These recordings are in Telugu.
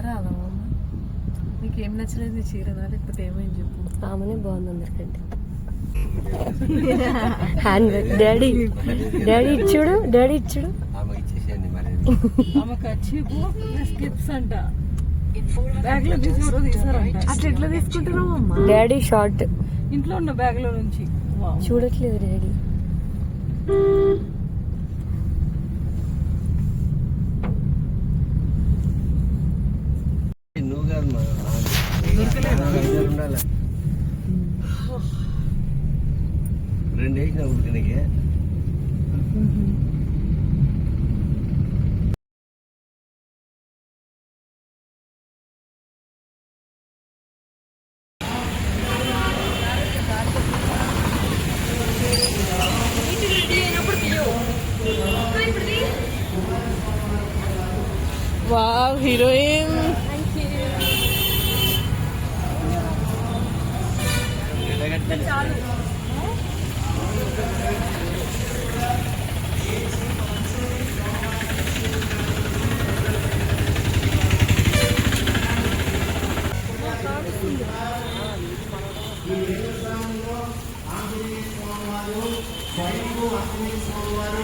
రాదా నీకు ఏం నచ్చలేదు చీరనా లేకపోతే ఏమైంది చెప్పు. ఆమెనే బాగుంది అందరికంటే. హ్యాండ్ బ్యాగ్ డాడీ డాడీ ఇచ్చుడు డాడీ ఇచ్చుడు. అట్లా ఎట్లా తీసుకుంటున్నావు అమ్మా? డాడీ షార్ట్ ఇంట్లో ఉన్న బ్యాగ్ లో నుంచి చూడట్లేదు డాడీ. రెండు వేసిన ఉడికనికి వావ్ హీరోయిన్.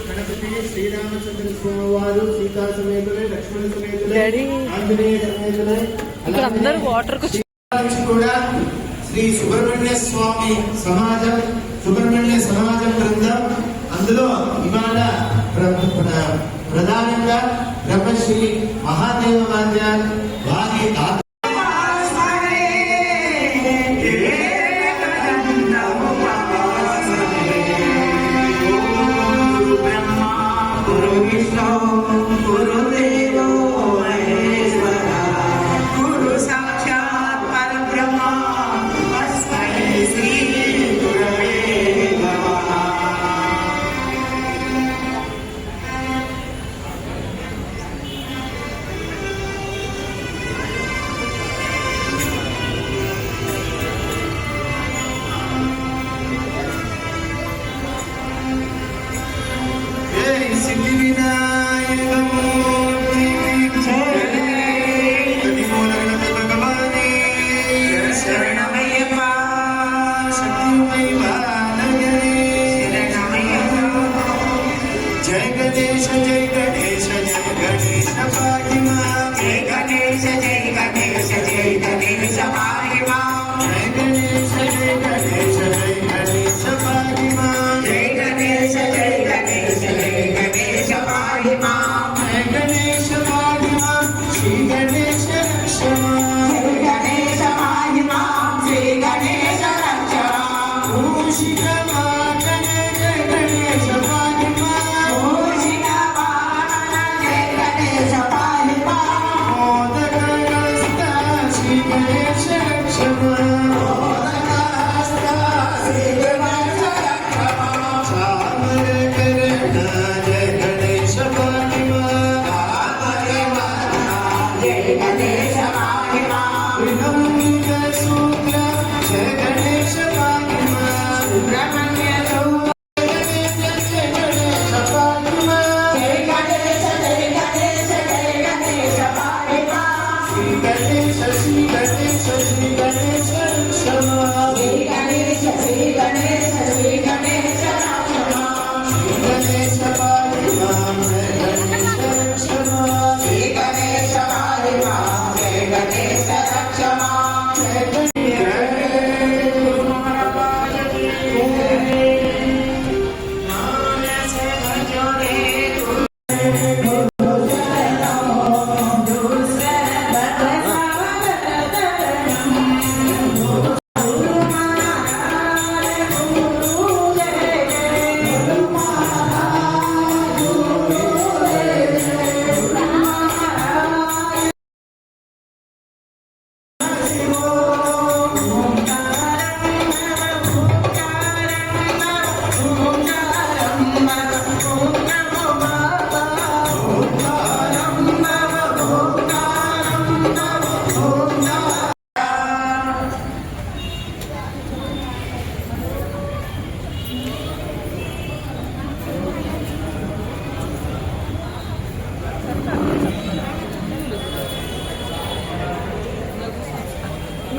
గణపతి శ్రీరామచంద్ర స్వామి వారు సీతా సమేతులై లక్ష్మణ సమేతులై ఆంజనేయ సమేతులై ఇక్కడ అందరూ వాటర్ కూడా శ్రీ సుబ్రహ్మణ్య స్వామి సమాజం సుబ్రహ్మణ్య సమాజం బృందం. అందులో ఇవాళ ప్రధానంగా బ్రహ్మశ్రీ మహాదేవ వాద్యాలు వారి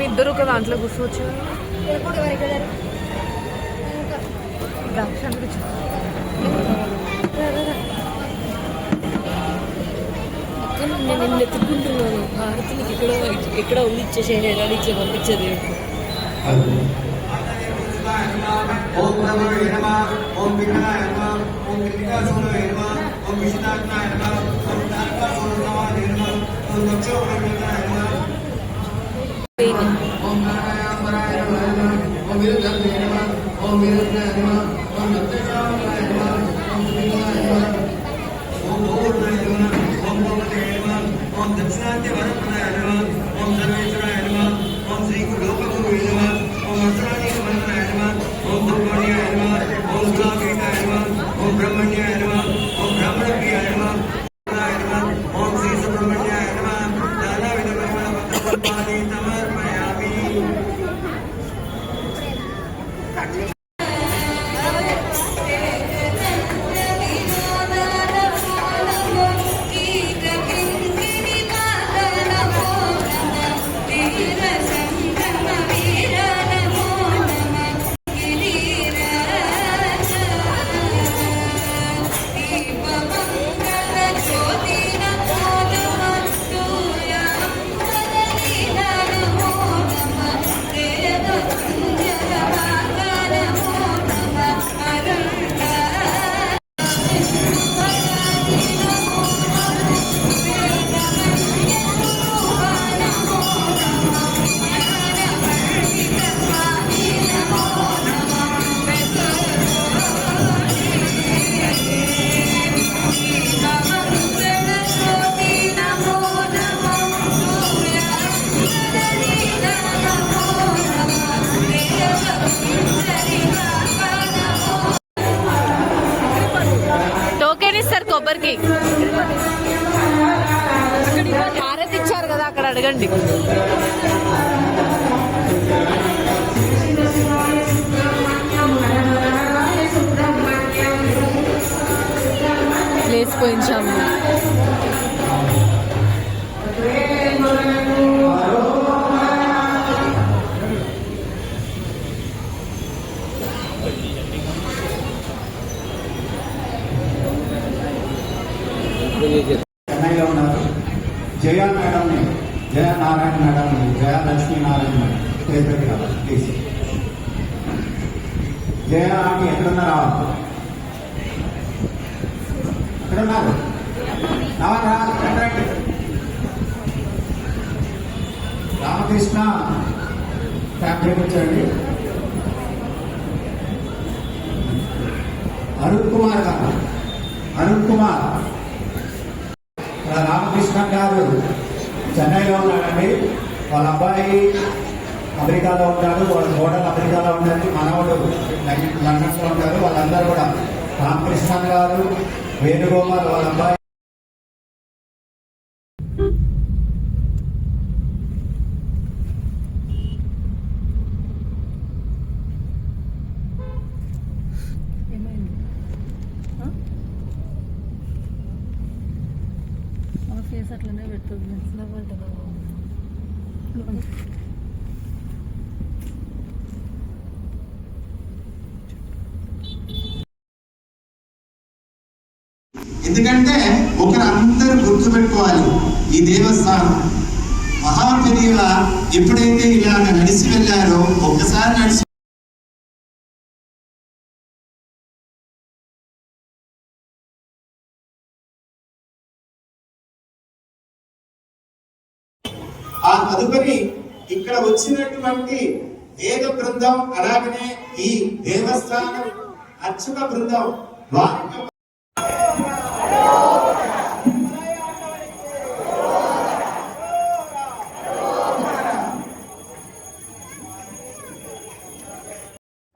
ఇద్దరు ఒక దాంట్లో కూర్చోవచ్చు. నేను ఎత్తుకుంటున్నాను హారతికి ఎక్కడ ఉంది ఇచ్చేసేది ఎలా ఇచ్చే పంపించేది. ఓం బ్రహ్మణే నమః, ఓం విఘ్నాయ నమః, ఓం విఘ్నాశూలాయ నమః, ఓం విష్ణాజ్ఞాయ నమః, ఓం తారకాసురనామాయ నమః, ఓం దక్షోపరమితాయ నమః, ఓం నారాయణాయ నమః, ఓం వీరభద్రాయ నమః, ఓం వీరభద్రాయ నమః, ఓం నత్తశాయ నమః, ఓం శ్రీనాయ నమః, ఓం భూర్భువాయ నమః, ఓం భూపతే నమః, ఓం దక్షిణాంత్య వరప్రదాయ నమః, ఓం సర్వేశ్వరాయ నమః, ఓం శ్రీ లోకగురువే నమః, ఓం అస్త్రాణీక వరదాయ నమః, ఓం బ్రహ్మణ్యాయ నమః, ఓం గులాకేతాయ నమః, ఓం బ్రహ్మణ్యాయ నమః, ఓం బ్రాహ్మణప్రియాయ నమః, ఓం శ్రీ సుబ్రహ్మణ్యాయ నమః. నానావిధ పరిమళపత్రపుష్పాణి సమర్పయామి. టోకెన్ ఇస్తారు కొబ్బరికి. హారతి ఇచ్చారు కదా అక్కడ అడగండి. లేచిపోయించాము. చెన్నైలో ఉన్నారు. జయ మేడంని, జయ నారాయణ మేడంని, జయ లక్ష్మీనారాయణ పేరు రావాలి ప్లీజ్. జయ ఆమె ఎక్కడున్నారా? ఎక్కడున్నారు? రామకృష్ణ ఫ్యామిలీ వచ్చండి. అరుణ్ కుమార్ గారు, అరుణ్ కుమార్ రామకృష్ణ గారు చెన్నైలో ఉన్నాడండి. వాళ్ళ అబ్బాయి అమెరికాలో ఉంటాడు, వాళ్ళ కోడలు అమెరికాలో ఉంటుంది, మనవడు లండన్లో ఉంటారు. వాళ్ళందరూ కూడా రామకృష్ణ గారు, వేణుగోపాల్ వాళ్ళ అబ్బాయి. ఫేస్ అట్లనే పెడుతుంది. ఎందుకంటే ఒకరందరూ గుర్తుపెట్టుకోవాలి, ఈ దేవస్థానం మహాపెరిగా ఎప్పుడైతే ఇలా నడిచి వెళ్ళారో, ఒక్కసారి నడిచి ఆ తదుపరి ఇక్కడ వచ్చినటువంటి వేద బృందం, అలాగనే ఈ దేవస్థానం అర్చక బృందం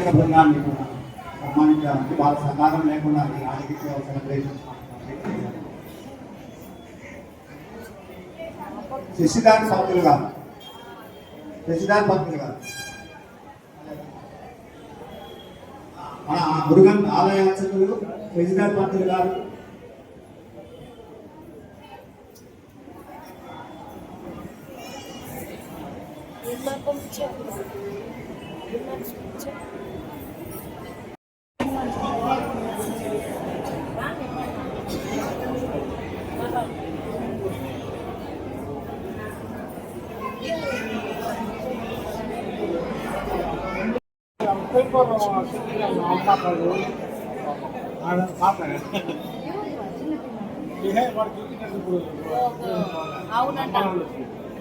బృందాన్ని సన్మానించడానికి వాళ్ళ సహకారం లేకుండా ఈ రాజకీయ సెలబ్రేషన్ శశిధర్ పంతులు గారు, శశిధర్ పంతులు గారు, మన మురుగన్ ఆలయ అర్చకులు శశిధర్ పంతులు గారు, మాకు అవునంట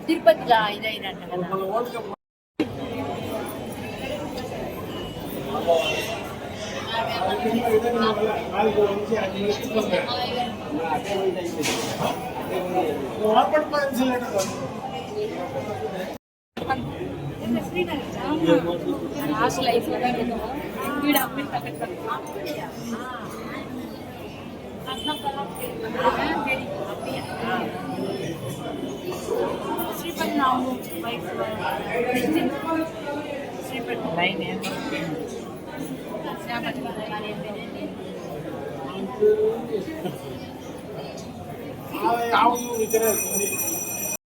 తిరుపతిలో ఇదైందంట కదా. లాస్ట్ లైఫ్ శ్రీపతి నాము వైఫ్ శ్రీపతి లైన్ ఆవు